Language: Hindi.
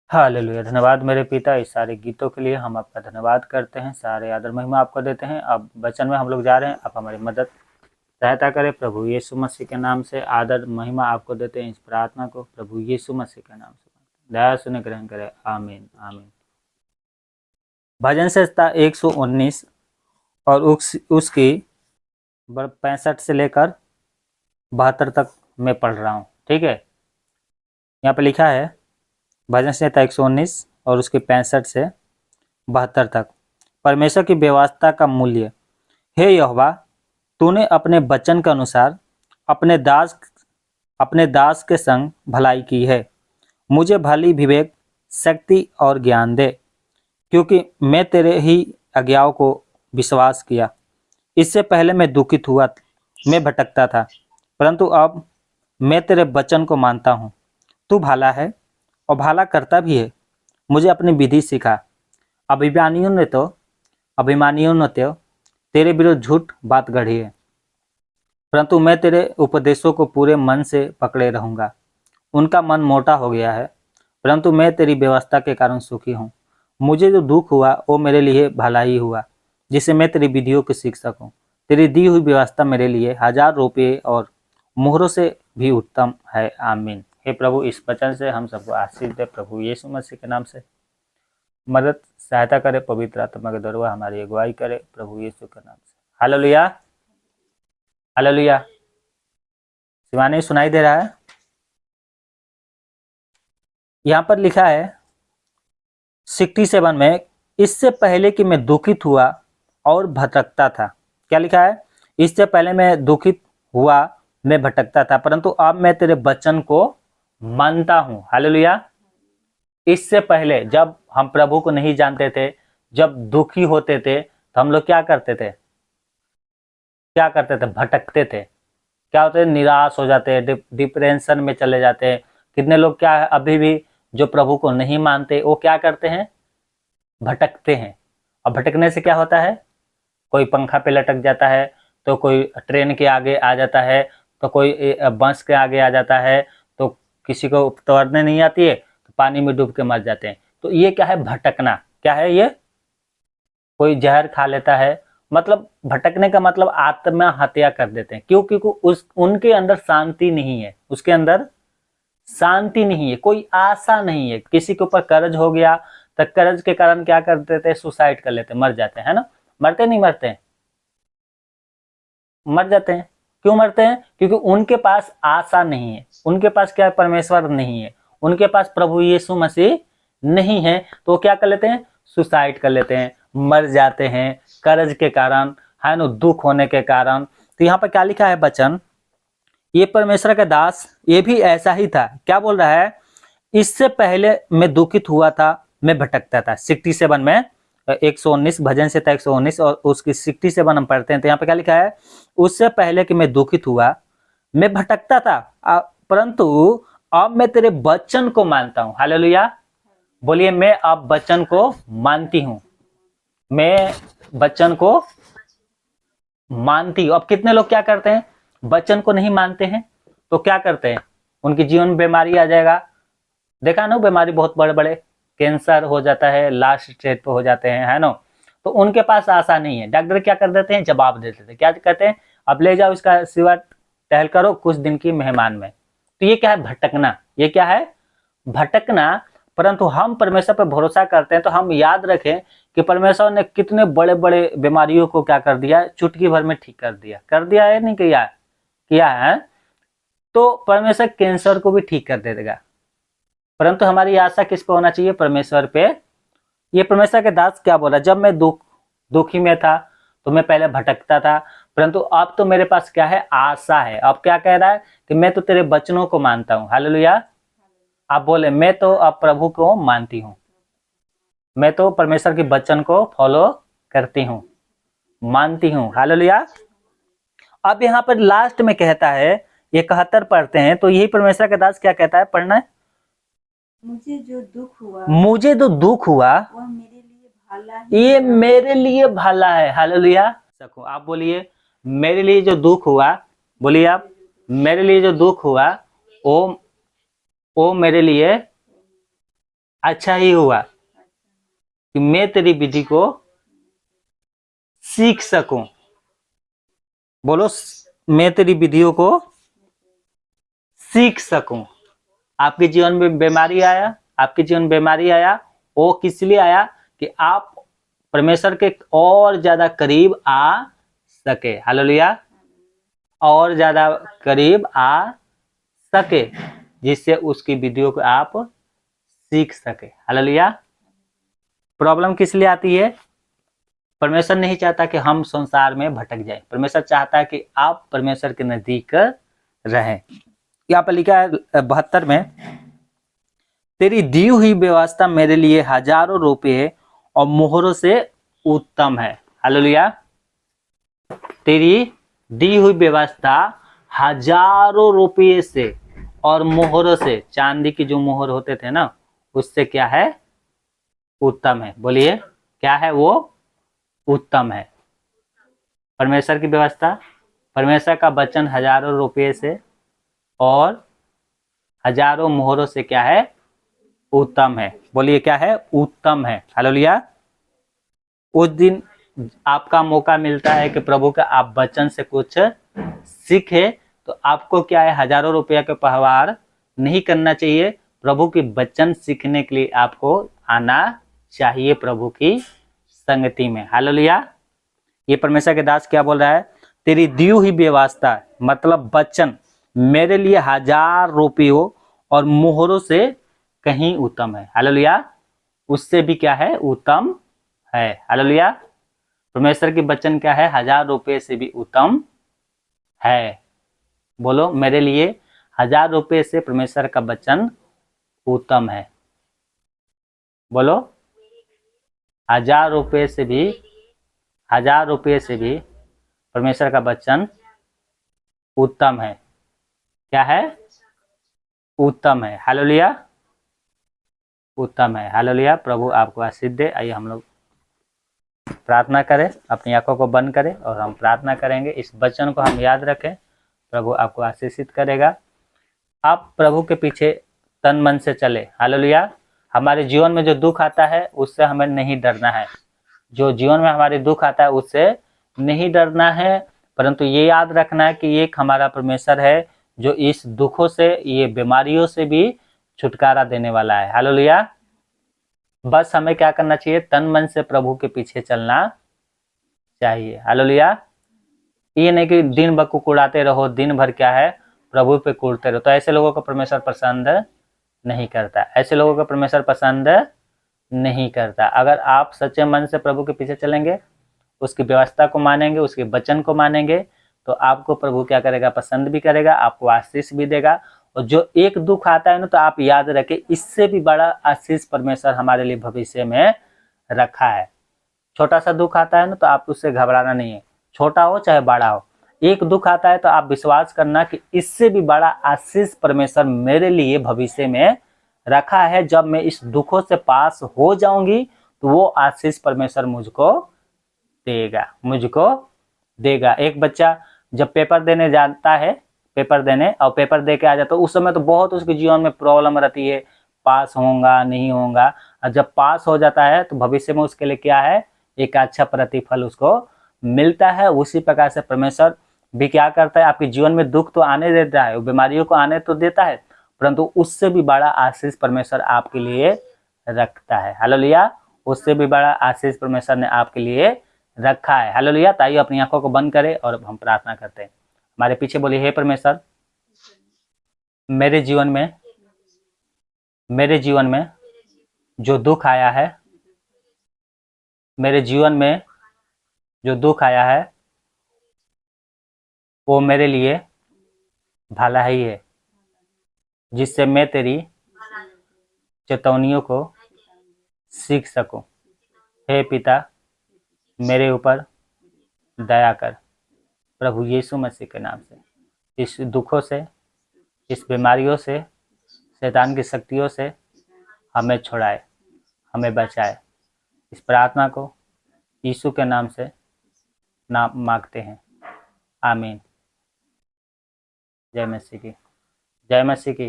हालेलुया। धन्यवाद मेरे पिता, इस सारे गीतों के लिए हम आपका धन्यवाद करते हैं, सारे आदर महिमा आपको देते हैं। अब वचन में हम लोग जा रहे हैं, आप हमारी मदद सहायता करें प्रभु यीशु मसीह के नाम से। आदर महिमा आपको देते हैं इस प्रार्थना को प्रभु यीशु मसीह के नाम से, दया सुने ग्रहण करें, आमीन आमीन। भजन संहिता 119 और उसकी 65 से लेकर 72 तक मैं पढ़ रहा हूँ, ठीक है। यहाँ पे लिखा है भजन संहिता 119 और उसकी 65 से 72 तक। परमेश्वर की व्यवस्था का मूल्य। हे यहोवा, तूने अपने वचन के अनुसार अपने दास के संग भलाई की है। मुझे भली विवेक, शक्ति और ज्ञान दे, क्योंकि मैं तेरे ही आज्ञाओं को विश्वास किया। इससे पहले मैं दुखित हुआ, मैं भटकता था, परंतु अब मैं तेरे वचन को मानता हूँ। तू भला है और भला करता भी है। मुझे अपनी विधि सिखा। अभिमानियों ने तो तेरे विरुद्ध झूठ बात गढ़ी है, परंतु मैं तेरे उपदेशों को पूरे मन से पकड़े रहूंगा। उनका मन मोटा हो गया है, परंतु मैं तेरी व्यवस्था के कारण सुखी हूँ। मुझे जो दुख हुआ वो मेरे लिए भला ही हुआ, जिससे मैं तेरी विधियों की सीख सकूं। तेरी दी हुई व्यवस्था मेरे लिए 1000 रुपये और मोहरों से भी उत्तम है, आमीन। हे प्रभु, इस वचन से हम सबको आशीष दे प्रभु यीशु मसीह के नाम से। मदद सहायता करे, पवित्र आत्मा के द्वारा हमारी अगुवाई करे प्रभु यीशु के नाम से। Hallelujah hallelujah. शिवानी, सुनाई दे रहा है? यहाँ पर लिखा है 67 में, इससे पहले कि मैं दुखित हुआ और भटकता था। क्या लिखा है? इससे पहले मैं दुखित हुआ, मैं भटकता था, परंतु अब मैं तेरे वचन को मानता हूं। हालेलुया। इससे पहले जब हम प्रभु को नहीं जानते थे, जब दुखी होते थे, तो हम लोग क्या करते थे? भटकते थे। क्या होते हैं? निराश हो जाते हैं, डिप्रेशन में चले जाते हैं। कितने लोग क्या है अभी भी जो प्रभु को नहीं मानते, वो क्या करते हैं? भटकते हैं। और भटकने से क्या होता है? कोई पंखा पे लटक जाता है, तो कोई ट्रेन के आगे आ जाता है, तो कोई बस के आगे आ जाता है, तो किसी को तैरने नहीं आती है तो पानी में डूब के मर जाते हैं। तो ये क्या है? भटकना। क्या है ये? कोई जहर खा लेता है। मतलब भटकने का मतलब आत्महत्या कर देते हैं। क्यों? क्योंकि उनके अंदर शांति नहीं है, उसके अंदर शांति नहीं है, कोई आशा नहीं है। किसी के ऊपर कर्ज हो गया तो कर्ज के कारण क्या कर देते हैं? सुसाइड कर लेते हैं, मर जाते हैं, है ना? मरते नहीं मरते हैं? मर जाते हैं। क्यों मरते हैं? क्योंकि उनके पास आशा नहीं है, उनके पास क्या है? परमेश्वर नहीं है, उनके पास प्रभु यीशु मसीह नहीं है। तो क्या कर लेते हैं? सुसाइड कर लेते हैं, मर जाते हैं कर्ज के कारण, है ना, दुख होने के कारण। तो यहाँ पर क्या लिखा है वचन? ये परमेश्वर का दास ये भी ऐसा ही था। क्या बोल रहा है? इससे पहले मैं दुखित हुआ था, मैं भटकता था। 67 में 119 भजन से था 119 और उसकी 67 हम पढ़ते हैं। तो यहाँ पे क्या लिखा है? उससे पहले कि मैं दुखित हुआ, मैं भटकता था, परंतु अब मैं तेरे वचन को मानता हूं। हालेलुया। बोलिए, मैं अब वचन को मानती हूं। मैं वचन को मानती हूं। अब कितने लोग क्या करते हैं? वचन को नहीं मानते हैं, तो क्या करते हैं? उनके जीवन में बीमारी आ जाएगा। देखा ना, बीमारी बहुत बड़े बड़े, कैंसर हो जाता है, लास्ट स्टेज पे हो जाते हैं, है ना। तो उनके पास आशा नहीं है। डॉक्टर क्या कर देते हैं? जवाब दे देते हैं। क्या कहते हैं? अब ले जाओ इसका सिवा टहल करो कुछ दिन की मेहमान में। तो ये क्या है? भटकना। ये क्या है? भटकना। परंतु हम परमेश्वर पर भरोसा करते हैं तो हम याद रखें कि परमेश्वर ने कितने बड़े बड़े बीमारियों को क्या कर दिया? चुटकी भर में ठीक कर दिया है, नहीं किया है। तो परमेश्वर कैंसर को भी ठीक कर देगा, परंतु हमारी आशा किस पे होना चाहिए? परमेश्वर पे। ये परमेश्वर के दास क्या बोला? जब मैं दुखी में था तो मैं पहले भटकता था, परंतु अब तो मेरे पास क्या है? आशा है। अब क्या कह रहा है? कि मैं तो तेरे वचनों को मानता हूं। हालेलुया। आप बोले, मैं तो अब प्रभु को मानती हूं, मैं तो परमेश्वर के वचन को फॉलो करती हूं, मानती हूं। हालेलुया। अब यहाँ पर लास्ट में कहता है, ये 71 पढ़ते हैं, तो यही परमेश्वर का दास क्या कहता है? पढ़ना है। मुझे जो दुख हुआ वह मेरे लिए भला ही ये मेरे लिए भला है। हालेलुया। सकूं आप बोलिए, मेरे लिए जो दुख हुआ, बोलिए आप, मेरे लिए जो दुख हुआ वो मेरे लिए अच्छा ही हुआ कि मैं तेरी विधि को सीख सकूं। बोलो, मैं तेरी विधियों को सीख सकूं। आपके जीवन में बीमारी आया, आपके जीवन में बीमारी आया, वो किस लिए आया कि आप परमेश्वर के और ज्यादा करीब आ सके। हालेलुया, और ज्यादा करीब आ सके, जिससे उसकी विधियों को आप सीख सके। हालेलुया। प्रॉब्लम किस लिए आती है? परमेश्वर नहीं चाहता कि हम संसार में भटक जाएं। परमेश्वर चाहता है कि आप परमेश्वर के नजदीक रहें। यहाँ पर लिखा है 72 में, तेरी दी हुई व्यवस्था मेरे लिए हजारों रुपये और मोहरों से उत्तम है। हालेलुया। तेरी दी हुई व्यवस्था हजारों रुपये से और मोहरों से, चांदी की जो मोहर होते थे ना, उससे क्या है? उत्तम है। बोलिए, क्या है वो? उत्तम है। परमेश्वर की व्यवस्था, परमेश्वर का वचन हजारों रुपये से और हजारों मोहरों से क्या है? उत्तम है। बोलिए, क्या है? उत्तम है। हालेलुया। उस दिन आपका मौका मिलता है कि प्रभु का आप वचन से कुछ सीखे, तो आपको क्या है? हजारों रुपया का पहवार नहीं करना चाहिए। प्रभु की वचन सीखने के लिए आपको आना चाहिए प्रभु की संगति में। हालेलुया। ये परमेश्वर के दास क्या बोल रहा है? तेरी दी हुई व्यवस्था मतलब वचन मेरे लिए हजार रुपयों और मोहरों से कहीं उत्तम है। हालेलुया। उससे भी क्या है? उत्तम है। हालेलुया। परमेश्वर की वचन क्या है? हजार रुपये से भी उत्तम है। बोलो, मेरे लिए हजार रुपये से परमेश्वर का वचन उत्तम है। बोलो, हजार रुपये से भी, हजार रुपये से भी परमेश्वर का वचन उत्तम है। क्या है? उत्तम है। हालेलुया। उत्तम है। हालेलुया। प्रभु आपको आशीष दे। आइए हम लोग प्रार्थना करें, अपनी आंखों को बंद करें और हम प्रार्थना करेंगे। इस वचन को हम याद रखें, प्रभु आपको आशीषित करेगा। आप प्रभु के पीछे तन मन से चले। हालेलुया। हमारे जीवन में जो दुख आता है उससे हमें नहीं डरना है। जो जीवन में हमारे दुख आता है उससे नहीं डरना है, परंतु ये याद रखना है कि एक हमारा परमेश्वर है जो इस दुखों से, ये बीमारियों से भी छुटकारा देने वाला है। हालेलुया। बस हमें क्या करना चाहिए? तन मन से प्रभु के पीछे चलना चाहिए। हालेलुया। ये नहीं कि दिन भर कुड़ाते रहो, दिन भर क्या है? प्रभु पे कूदते रहो। तो ऐसे लोगों को परमेश्वर पसंद नहीं करता। ऐसे लोगों को परमेश्वर पसंद नहीं करता। अगर आप सच्चे मन से प्रभु के पीछे चलेंगे, उसकी व्यवस्था को मानेंगे, उसके वचन को मानेंगे, तो आपको प्रभु क्या करेगा? पसंद भी करेगा, आपको आशीष भी देगा। और जो एक दुख आता है ना, तो आप याद रखें, इससे भी बड़ा आशीष परमेश्वर हमारे लिए भविष्य में रखा है। छोटा सा दुख आता है ना, तो आप उससे घबराना नहीं है, छोटा हो चाहे बड़ा हो। एक दुख आता है तो आप विश्वास करना कि इससे भी बड़ा आशीष परमेश्वर मेरे लिए भविष्य में रखा है। जब मैं इस दुखों से पास हो जाऊंगी तो वो आशीष परमेश्वर मुझको देगा। एक बच्चा जब पेपर देने जाता है, पेपर देने, और पेपर दे के आ जाता है, उस समय तो बहुत उसके जीवन में प्रॉब्लम रहती है, पास होगा नहीं होगा। और जब पास हो जाता है तो भविष्य में उसके लिए क्या है? एक अच्छा प्रतिफल उसको मिलता है। उसी प्रकार से परमेश्वर भी क्या करता है? आपके जीवन में दुख तो आने देता है, बीमारियों को आने तो देता है, परंतु उससे भी बड़ा आशीष परमेश्वर आपके लिए रखता है। हालेलुया। उससे भी बड़ा आशीष परमेश्वर ने आपके लिए रखा है। हालेलुया। ताइए अपनी आंखों को बंद करें और हम प्रार्थना करते हैं। हमारे पीछे बोलिए, हे परमेश्वर, मेरे जीवन में जो दुख आया है, मेरे जीवन में जो दुख आया है वो मेरे लिए भला ही है, जिससे मैं तेरी चेतावनियों को सीख सकूं। हे पिता, मेरे ऊपर दया कर, प्रभु यीशु मसीह के नाम से। इस दुखों से, इस बीमारियों से, शैतान की शक्तियों से हमें छुड़ाए, हमें बचाए। इस प्रार्थना को यीशु के नाम से नाम मांगते हैं। आमीन। जय मसीह की, जय मसीह की।